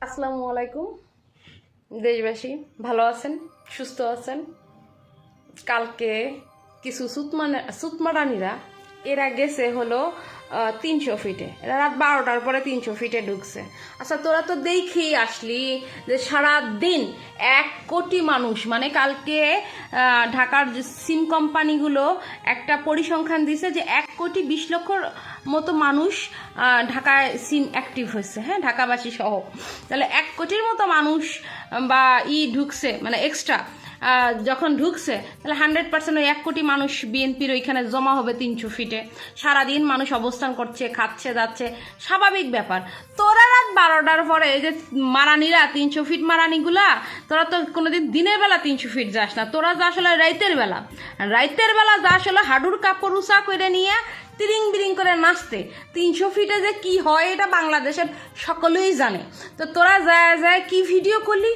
আসসালামু আলাইকুম দেশবাসী, ভালো আছেন, সুস্থ আছেন? কালকে কিছু সুতমারানিরা এরা গেছে হলো 300 ফিটে। এরা রাত 12টার পরে 300 ফিটে ঢুকছে। আচ্ছা, তোরা তো দেখেই আসলি যে সারা দিন 1 কোটি মানুষ, মানে কালকে ঢাকার যে সিম কোম্পানিগুলো একটা পরিসংখ্যান দিছে যে 1,20,00,000 মতো মানুষ ঢাকায় সিম অ্যাক্টিভ হয়েছে, হ্যাঁ, ঢাকাবাসী সহ। তাহলে 1 কোটির মতো মানুষ বা ঢুকছে, মানে এক্সট্রা যখন ঢুকছে, তাহলে 100% ওই 1 কোটি মানুষ বিএনপির ওইখানে জমা হবে 300 ফিটে। সারাদিন মানুষ অবস্থান করছে, খাচ্ছে, যাচ্ছে, স্বাভাবিক ব্যাপার। তোরা রাত 12টার পরে এই যে মারানিরা 300 ফিট মারানিগুলা, তোরা তো কোনোদিন দিনের বেলা 300 ফিট যাস না, তোরা যা আসলে রাইতের বেলা যা আসলে হাডুর কাপড় উষা করে নিয়ে তিরিং বিরিং করে নাচতে। 300 ফিটে যে কি হয় এটা বাংলাদেশের সকলেই জানে। তো তোরা যায় কি ভিডিও করলি,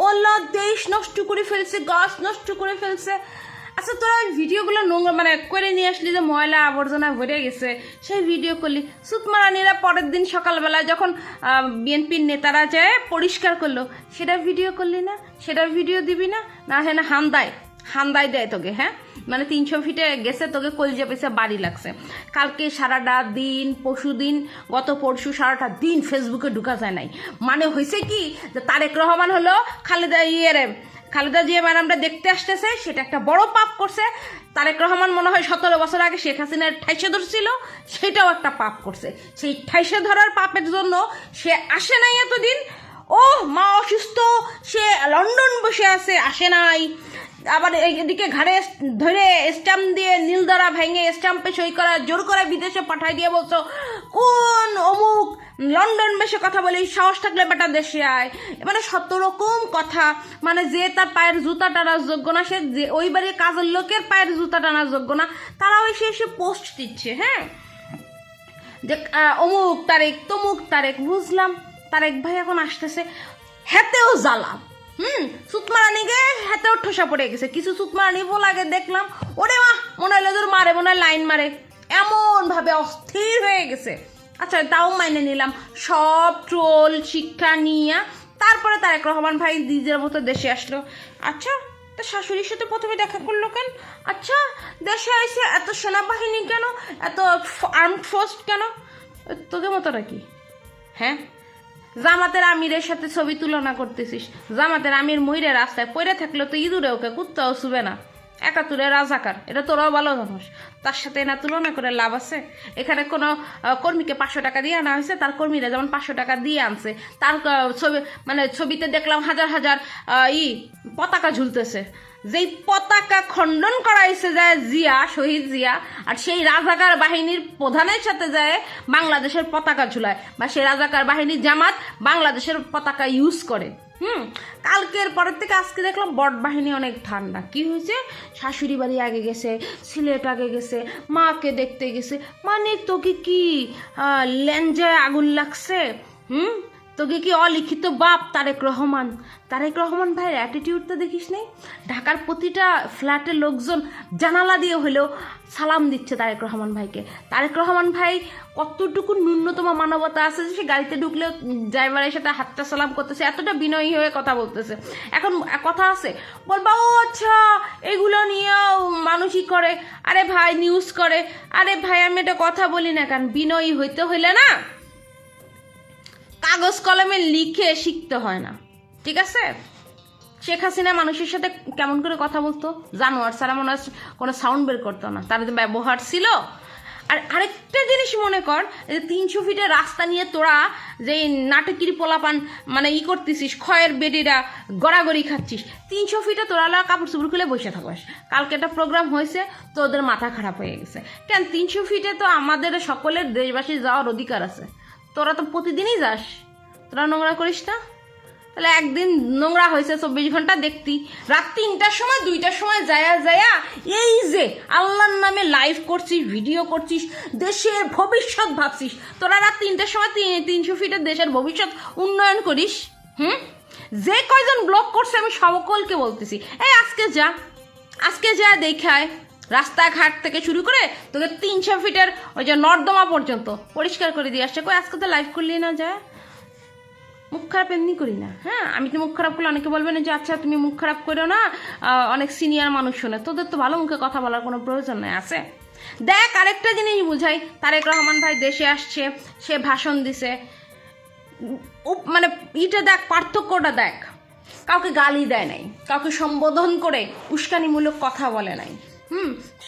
ওলা দেশ নষ্ট করে ফেলছে, গাছ নষ্ট করে ফেলছে। আচ্ছা, তোরা ভিডিওগুলো নোংরা মানে করে নিয়ে আসলি যে ময়লা আবর্জনা ভরে গেছে, সেই ভিডিও করলি। সুতমারানিরা পরের দিন সকালবেলায় যখন বিএনপির নেতারা যায় পরিষ্কার করলো, সেটার ভিডিও করলি না, সেটার ভিডিও দিবি না? না হ্যাঁ, না হান্দাই দেয় তোকে, হ্যাঁ, মানে 300 ফিটে গেছে, তোকে কলজা পেছে বাড়ি লাগছে। কালকে সারাটা দিন, পরশু সারাটা দিন ফেসবুকে ঢুকা যায় নাই। মানে হয়েছে কি, যে তারেক রহমান হলো খালেদা জিয়া ম্যাডামটা দেখতে আসতেছে, সেটা একটা বড় পাপ করছে। তারেক রহমান মনে হয় 17 বছর আগে শেখ হাসিনার ঠাইসে ধরছিল, সেটাও একটা পাপ করছে। সেই ঠাইসে ধরার পাপের জন্য সে আসে নাই এতদিন। ও মা অসুস্থ, সে লন্ডন বসে আছে, আসে নাই। আবার এদিকে ঘাড়ে ধরে স্ট্যাম্প দিয়ে নীলদরা ভেঙে স্ট্যাম্পে সই করা জোর করে বিদেশে পাঠাই দিয়ে বলছো কোন অমুক লন্ডন বসে কথা বলি, সাহস থাকলে বেটা দেশে আয়। মানে 100 রকম কথা, মানে যে তার পায়ের জুতা টানার যোগ্য না, সে যে ওই বাড়ির কাজের লোকের পায়ের জুতা টানার যোগ্য না, তারাও এসে পোস্ট দিচ্ছে, হ্যাঁ, যে অমুক তারেক তমুক তারেক। বুঝলাম তারেক ভাই এখন আসতেছে, হেতেও জ্বালা। সুতমারানিকে হাতেও ঠোসা পড়ে গেছে। কিছু সুতমারানি আগে দেখলাম, ওরে মা, মনে হলো তোর মারে, মনে হয় লাইন মারে, এমন ভাবে অস্থির হয়ে গেছে। আচ্ছা, তাও মাইনে নিলাম, সব ট্রোল শিক্ষা নিয়ে তারপরে তারেক রহমান ভাই নিজের মতো দেশে আসলো। আচ্ছা, তা শাশুড়ির সাথে প্রথমে দেখা করলো কেন? আচ্ছা, দেশে এসে এত সেনাবাহিনী কেন, এত আর্মড ফোর্স কেন? তোকে মতো নাকি? হ্যাঁ, জামাতের আমিরের সাথে ছবি তুলনা করতেছিস। জামাতের আমির ময়ূরে রাস্তায় পড়ে থাকলে তো ইঁদুরে ওকে কুত্তাও শুবে না, একাত্তরে রাজাকার, এটা তোরাও ভালো জানোস। তার সাথে না তুলনা করে লাভ আছে? এখানে কোনো কর্মীকে 500 টাকা দিয়ে আনা হয়েছে, তার কর্মীরা যেমন 500 টাকা দিয়ে আনছে, তার ছবি মানে ছবিতে দেখলাম হাজার হাজার পতাকা ঝুলতেছে। যেই পতাকা খণ্ডন করাইছে যায় জিয়া, শহীদ জিয়া, আর সেই রাজাকার বাহিনীর প্রধানের সাথে যায় বাংলাদেশের পতাকা ঝুলায়, বা সেই রাজাকার বাহিনীর জামাত বাংলাদেশের পতাকা ইউজ করে। কালকের পরের থেকে আজকে দেখলাম বট বাহিনী অনেক ঠান্ডা। কি হয়েছে? শাশুড়ি বাড়ি আগে গেছে, সিলেট আগে গেছে, মাকে দেখতে গেছে। মানে তোকে কি লেঞ্জায় আগুন লাগছে? তোকে কি অলিখিত বাপ তারেক রহমান ভাইয়ের অ্যাটিটিউডটা দেখিস নেই? ঢাকার প্রতিটা ফ্ল্যাটের লোকজন জানালা দিয়ে হলেও সালাম দিচ্ছে তারেক রহমান ভাইকে। তারেক রহমান ভাই কতটুকু ন্যূনতম মানবতা আছে যে সে গাড়িতে ঢুকলে ড্রাইভারের সাথে হাতটা সালাম করতেছে, এতটা বিনয়ী হয়ে কথা বলতেছে। এখন কথা আছে, বলবা ও আচ্ছা এগুলো নিয়েও মানুষই করে। আরে ভাই, নিউজ করে। আরে ভাই, আমি এটা কথা বলি না কেন, বিনয়ী হইতে হইলে না কাগজ কলমে লিখে শিখতে হয় না, ঠিক আছে? শেখ হাসিনা মানুষের সাথে কেমন করে কথা বলতো, জানোয়ার ছাড়া মনে হয় কোনো সাউন্ড বের করতো না, তার ব্যবহার ছিল। আর আরেকটা জিনিস মনে কর, যে 300 ফিটের রাস্তা নিয়ে তোরা যে নাটকির পোলাপান মানে করতেছিস, খয়ের বেডিরা গড়াগড়ি খাচ্ছিস। 300 ফিটে তোরা কাপড় চুপড় খুলে বসে থাকস। কালকে একটা প্রোগ্রাম হয়েছে, তোদের মাথা খারাপ হয়ে গেছে কেন? 300 ফিটে তো আমাদের সকলের দেশবাসীর যাওয়ার অধিকার আছে। তোরা তো প্রতিদিনই যাস, তোরা নোংরা করিস না? তাহলে একদিন নোংরা হয়েছে 24 ঘন্টা দেখতি, রাত 3টার সময় 2টার সময় যায়া এই যে আল্লাহর নামে লাইভ করছিস, ভিডিও করছিস, দেশের ভবিষ্যৎ ভাবছিস। তোরা রাত 3টার সময় 300 ফিটের দেশের ভবিষ্যৎ উন্নয়ন করিস। যে কয়জন ব্লক করছে আমি সকলকে বলতেছি, এই আজকে যা দেখায় রাস্তাঘাট থেকে শুরু করে তোকে 300 ফিটের ওই যে নর্দমা পর্যন্ত পরিষ্কার করে দিয়ে আসছে। কই আজকে তো লাইভ করলি না? যায় মুখ খারাপ এমনি করি না। হ্যাঁ, আমি তো মুখ খারাপ করলে অনেকে বলবে না যে আচ্ছা তুমি মুখ খারাপ করো না, অনেক সিনিয়র মানুষ শোনে, তোদের তো ভালো মুখে কথা বলার কোনো প্রয়োজন নেই। আছে দেখ, আরেকটা জিনিস বুঝাই, তারেক রহমান ভাই দেশে আসছে, সে ভাষণ দিছে, মানে ইটা দেখ, পার্থক্যটা দেখ, কাউকে গালি দেয় নাই, কাউকে সম্বোধন করে উস্কানিমূলক কথা বলে নাই,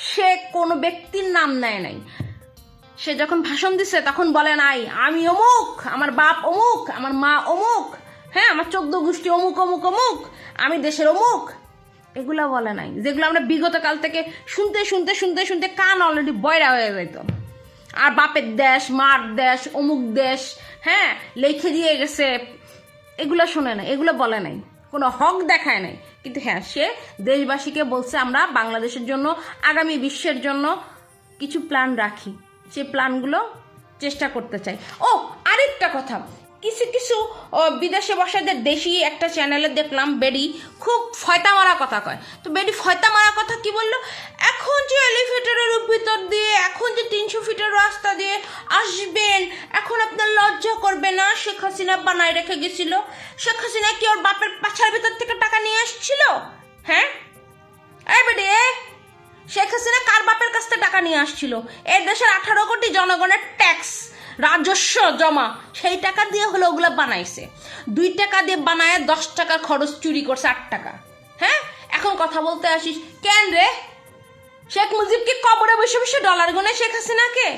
সে কোনো ব্যক্তির নাম নেয় নাই। সে যখন ভাষণ দিচ্ছে তখন বলে নাই আমি অমুক, আমার বাপ অমুক, আমার মা অমুক, হ্যাঁ আমার 14 গোষ্ঠী অমুক অমুক অমুক, আমি দেশের অমুক, এগুলা বলে নাই, যেগুলো আমরা বিগত কাল থেকে শুনতে শুনতে শুনতে শুনতে কান অলরেডি বয়রা হয়ে যেত। আর বাপের দেশ, মার দেশ, অমুক দেশ, হ্যাঁ লেখে দিয়ে গেছে, এগুলো শোনে না, এগুলো বলে নাই, কোনো হক দেখায় নাই। কিন্তু হ্যাঁ, সে দেশবাসীকে বলছে আমরা বাংলাদেশের জন্য, আগামী বিশ্বের জন্য কিছু প্ল্যান রাখি, সেই প্ল্যানগুলো চেষ্টা করতে চাই। ও আরেকটা কথা, কিছু কিছু বিদেশে বসাদের দেশি একটা চ্যানেলে দেখলাম বেডি খুব ফয়তা মারা কথা কয়। তো বেডি ফয়তা মারা কথা কি বললো, এখন যে এলিভেটরের ভিতর দিয়ে, এখন যে 300 ফিটের রাস্তা দিয়ে আসবেন, এখন আপনার লজ্জা করবে না? শেখ হাসিনা বানায় রেখে গেছিল। শেখ হাসিনা কি ওর বাপের পাছার ভিতর থেকে টাকা নিয়ে আসছিল? হ্যাঁ এই বেডি, শেখ হাসিনা কার বাপের কাছ থেকে টাকা নিয়ে আসছিল? এই দেশের 18 কোটি জনগণের ট্যাক্স, রাজস্ব জমা, সেই টাকা দিয়ে হলো ওগুলো বানাইছে। 2 টাকা দিয়ে বানায় 10 টাকার খরচ চুরি করছে 8 টাকা। হ্যাঁ, এখন কথা বলতে আসিস কেন রে? শেখ মুজিবকে কবরে বসে বসে ডলার গুনে শেখ হাসিনাকে?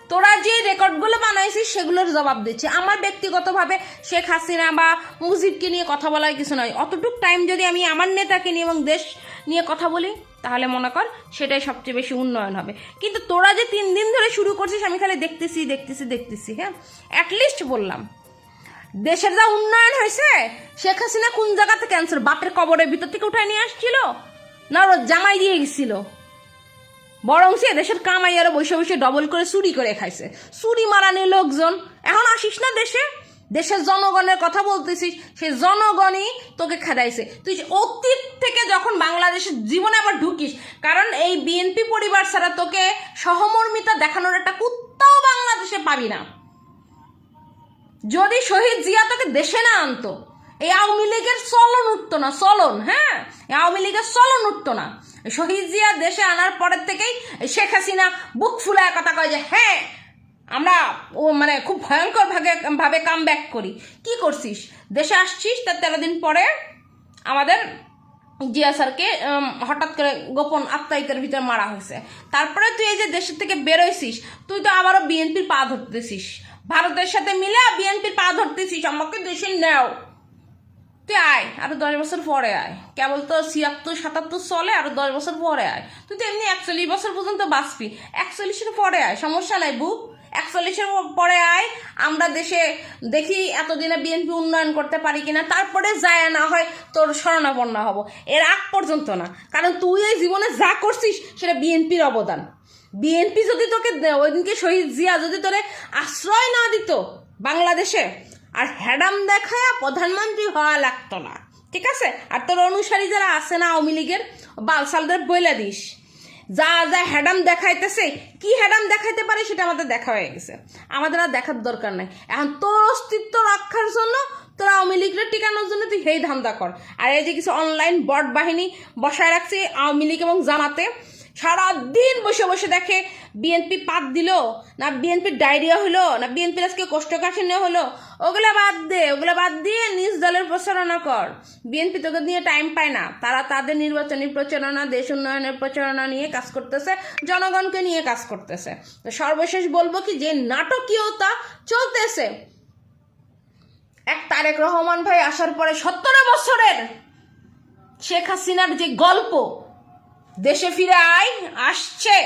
তোরা যে রেকর্ডগুলো বানাইছিস সেগুলোর জবাব দিচ্ছে। আমার ব্যক্তিগতভাবে শেখ হাসিনা বা মুজিবকে নিয়ে কথা বলার কিছু নয়। অতটুক টাইম যদি আমি আমার নেতাকে নিয়ে এবং দেশ নিয়ে কথা বলি, তাহলে মনে কর সেটাই সবচেয়ে বেশি উন্নয়ন হবে। কিন্তু তোরা যে 3 দিন ধরে শুরু করছিস, আমি খালি দেখতেছি দেখতেছি দেখতেছি। হ্যাঁ, অ্যাটলিস্ট বললাম দেশের যা উন্নয়ন হয়েছে, শেখ হাসিনা কোন জায়গা থেকে আনছিল? বাপের কবরের ভিতর থেকে উঠায় নিয়ে আসছিল না ওর জামাই দিয়ে গেছিল? বরং সে দেশের কামাই আরো বসে বসে ডবল করে চুরি করে খাইছে। চুরি মারানি লোকজন। এখন আসিস না দেশে, দেশের জনগণের কথা বলতেছিস, সে জনগণই তোকে খেদাইছে। তুই অতীত থেকে যখন বাংলাদেশের জীবনে আবার ঢুকিস, কারণ এই বিএনপি পরিবার ছাড়া তোকে সহমর্মিতা দেখানোর একটা কুত্তাও বাংলাদেশে পাবি না। যদি শহীদ জিয়া তোকে দেশে না আনতো, এই আওয়ামী লীগের চলন উঠতো না, চলন। হ্যাঁ, আওয়ামী লীগের চলন উঠতো না। শহীদ জিয়া দেশে আনার পরের থেকেই শেখ হাসিনা বুক ফুলায় কথা কয় যে হ্যাঁ আমরা মানে খুব ভয়ঙ্কর ভাবে কাম ব্যাক করি। কি করছিস? দেশে আসছিস, তার 13 দিন পরে আমাদের জিয়া স্যারকে হঠাৎ করে গোপন আত্মায়িকের ভিতরে মারা হয়েছে। তারপরে তুই এই যে দেশের থেকে বেরোইছিস, তুই তো আবারও বিএনপির পা ধরতেছিস, ভারতের সাথে মিলে বিএনপির পা ধরতেছিস, আমাকে দেশে নেও। তুই আয়, আরো 10 বছর পরে আয়। কেবল তো 76 77 চলে, আরো 10 বছর পরে আয়। তুই তো এমনি 41 বছর পর্যন্ত বাঁচবি, 41-এর পরে আয়, সমস্যা নাই বুক। 41-এর পরে আয়, আমরা দেশে দেখি এতদিনে বিএনপি উন্নয়ন করতে পারি কিনা, তারপরে যায় না হয় তোর শরণাপন্ন হব। এর আগ পর্যন্ত না, কারণ তুই এই জীবনে যা করছিস সেটা বিএনপির অবদান। বিএনপি যদি তোকে, ওই দিনকে শহীদ জিয়া যদি তোরে আশ্রয় না দিত বাংলাদেশে, আর হ্যাডাম দেখায় প্রধানমন্ত্রী হওয়া লাগতো না, ঠিক আছে? আর তোর অনুসারী যারা আছে না আওয়ামী লীগের, বালসালদের বইলা দিস যা যা হ্যাডাম দেখাইতেছে, কি হ্যাডাম দেখাইতে পারে সেটা আমাদের দেখা হয়ে গেছে, আমাদের আর দেখার দরকার নাই। এখন তোর অস্তিত্ব রক্ষার জন্য, তোর আওয়ামী লীগের টিকানোর জন্য তুই সেই ধান্দা কর। আর এই যে কিছু অনলাইন বট বাহিনী বসায় রাখছে আওয়ামী লীগ এবং জামাতে, সারাদিন বসে বসে দেখে বিএনপি পাত দিল না, বিএনপির ডায়রিয়া হলো না, বিএনপির আজকে কোষ্ঠকাঠিন্য হলো। ওগুলা বাদ দে, ওগুলা বাদ দিয়ে নিজ দলের প্রচারণা কর। বিএনপি তোকে নিয়ে টাইম পায় না, তারা তাদের নির্বাচনী প্রচারণা, দেশ উন্নয়নের প্রচারণা নিয়ে কাজ করতেছে, জনগণকে নিয়ে কাজ করতেছে। তো সর্বশেষ বলবো কি, যে নাটকীয়তা চলতেছে, এক তারেক রহমান ভাই আসার পরে 17 বছরের শেখ হাসিনার যে গল্প, দেশে ফিরে আসছে